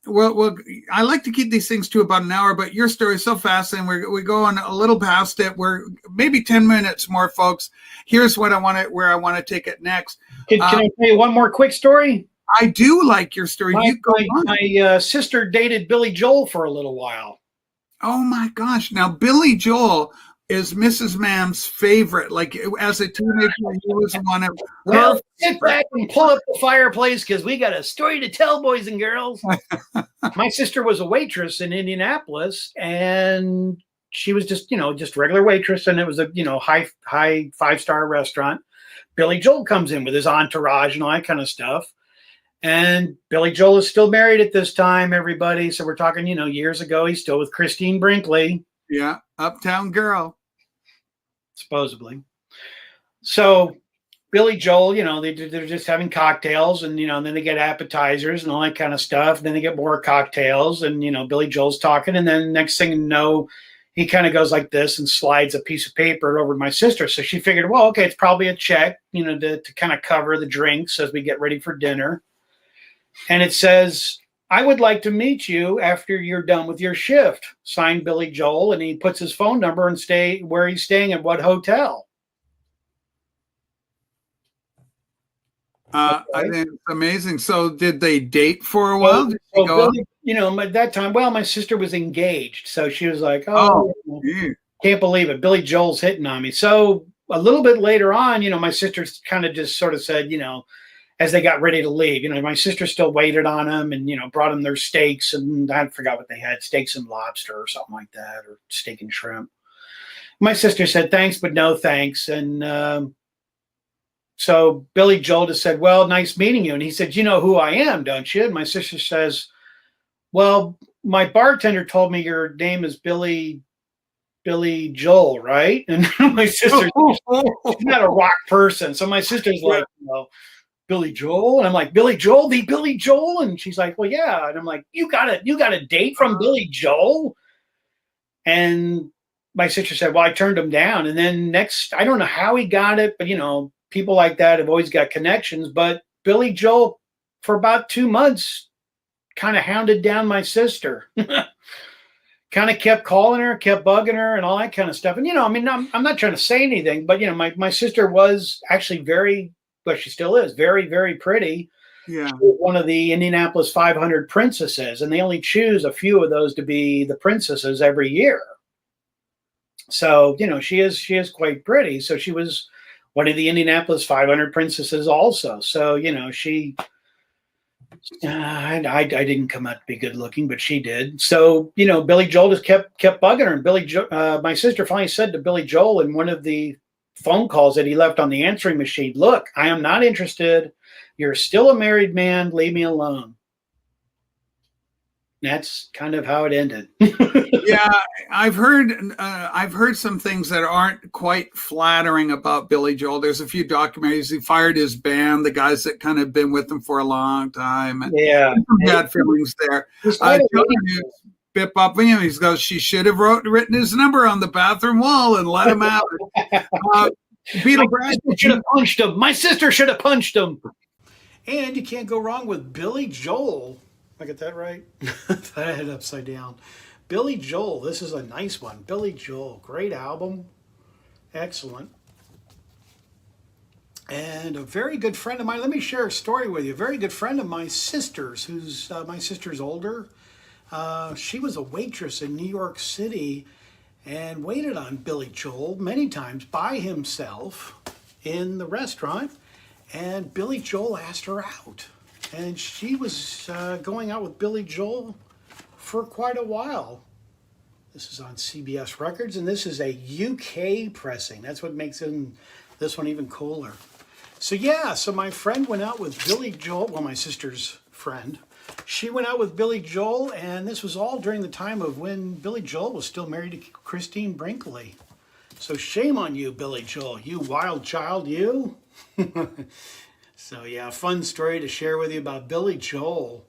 well, I like to keep these things to about an hour, but your story is so fascinating. We go on a little past it. We're maybe 10 minutes more, folks. Here's what where I want to take it next. Can I tell you one more quick story? I do like your story. My sister dated Billy Joel for a little while. Oh my gosh. Now, Billy Joel is Mrs. Ma'am's favorite. Like, as a teenager, he was one of Well, sit back and pull up the fireplace because we got a story to tell, boys and girls. My sister was a waitress in Indianapolis, and she was just a regular waitress, and it was a high 5-star restaurant. Billy Joel comes in with his entourage and all that kind of stuff. And Billy Joel is still married at this time, everybody. So we're talking, years ago. He's still with Christie Brinkley. Yeah, uptown girl. Supposedly. So Billy Joel, they're just having cocktails, and, and then they get appetizers and all that kind of stuff. Then they get more cocktails, and, Billy Joel's talking. And then next thing you know, he kind of goes like this and slides a piece of paper over to my sister. So she figured, well, okay, it's probably a check, to kind of cover the drinks as we get ready for dinner. And it says, I would like to meet you after you're done with your shift. Signed, Billy Joel. And he puts his phone number and where he's staying at what hotel. I think it's amazing. So did they date for a while? Billy, at that time, my sister was engaged. So she was like, can't believe it. Billy Joel's hitting on me. So a little bit later on, my sister kind of just sort of said, as they got ready to leave, my sister still waited on them and, brought them their steaks, and I forgot what they had, steaks and lobster or something like that, or steak and shrimp. My sister said, thanks, but no thanks. And so Billy Joel just said, well, nice meeting you. And he said, you know who I am, don't you? And my sister says, well, my bartender told me your name is Billy Joel, right? And my sister, she's not a rock person. So my sister's like, Billy Joel? And I'm like, Billy Joel, the Billy Joel? And she's like, well, yeah. And I'm like, you got a date from Billy Joel? And my sister said, well, I turned him down. And then I don't know how he got it, but people like that have always got connections. But Billy Joel, for about 2 months, kind of hounded down my sister. Kind of kept calling her, kept bugging her, and all that kind of stuff. And I'm not trying to say anything, but my sister was actually but she still is very, very pretty. Yeah. She was one of the Indianapolis 500 princesses, and they only choose a few of those to be the princesses every year. So, she is quite pretty. So she was one of the Indianapolis 500 princesses also. So, I didn't come out to be good looking, but she did. So, Billy Joel just kept bugging her. And my sister finally said to Billy Joel in one of the phone calls that he left on the answering machine, look, I am not interested. You're still a married man. Leave me alone. That's kind of how it ended. Yeah, I've heard some things that aren't quite flattering about Billy Joel. There's a few documentaries. He fired his band, the guys that kind of been with him for a long time. Yeah, bad feelings there. Bip up him. He goes, she should have written his number on the bathroom wall and let him out. Beatle Brad should have punched him. My sister should have punched him. And you can't go wrong with Billy Joel. I get that right? I had it upside down. Billy Joel. This is a nice one. Billy Joel. Great album. Excellent. And a very good friend of mine. Let me share a story with you. A very good friend of my sister's, who's my sister's older. She was a waitress in New York City and waited on Billy Joel many times by himself in the restaurant. And Billy Joel asked her out. And she was going out with Billy Joel for quite a while. This is on CBS Records, and this is a UK pressing. That's what makes this one even cooler. So my friend went out with Billy Joel, my sister's friend. She went out with Billy Joel, and this was all during the time of when Billy Joel was still married to Christie Brinkley. So shame on you, Billy Joel, you wild child, you. So fun story to share with you about Billy Joel.